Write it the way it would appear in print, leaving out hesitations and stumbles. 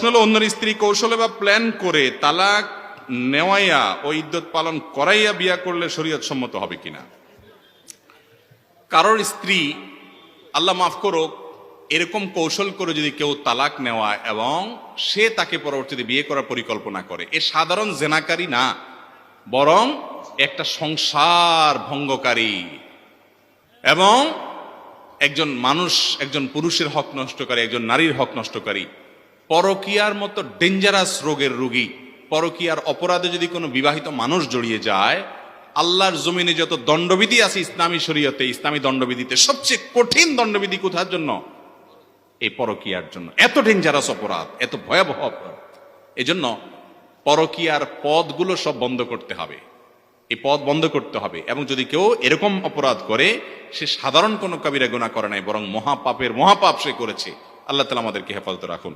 হলো অন্যের স্ত্রী কৌশলে বা প্ল্যান করে তালাক নেওয়াইয়া ও ইদ্যত পালন করাইয়া বিয়া করলে শরীয়ত সম্মত হবে কিনা। কারোর স্ত্রী, আল্লাহ মাফ করুক, এরকম কৌশল করে যদি কেউ তালাক নেওয়া এবং সে তাকে পরবর্তীতে বিয়ে করার পরিকল্পনা করে, এ সাধারণ জেনাকারী না, বরং একটা সংসার ভঙ্গকারী এবং একজন মানুষ, একজন পুরুষের হক নষ্টকারী, একজন নারীর হক নষ্টকারী, পরকীয়ার মতো ডেঞ্জারাস রোগের রোগী। পরকীয়ার অপরাধে যদি কোনো বিবাহিত মানুষ জড়িয়ে যায়, আল্লাহর জমিনে যত দণ্ডবিধি আছে ইসলামী শরীয়তে, ইসলামী দণ্ডবিধিতে সবচেয়ে কঠিন দণ্ডবিধি কোথার জন্য? এই পরকীয়ার জন্য। এত ডেঞ্জারাস অপরাধ, এত ভয়াবহ অপরাধ। এজন্য পরকীয়ার পদগুলো সব বন্ধ করতে হবে, এই পদ বন্ধ করতে হবে। এবং যদি কেউ এরকম অপরাধ করে, সে সাধারণ কোনো কবিরা গুনাহ করে নাই, বরং মহাপাপের মহাপাপ সে করেছে। আল্লাহ তাআলা আমাদেরকে হেফাজতে রাখুন।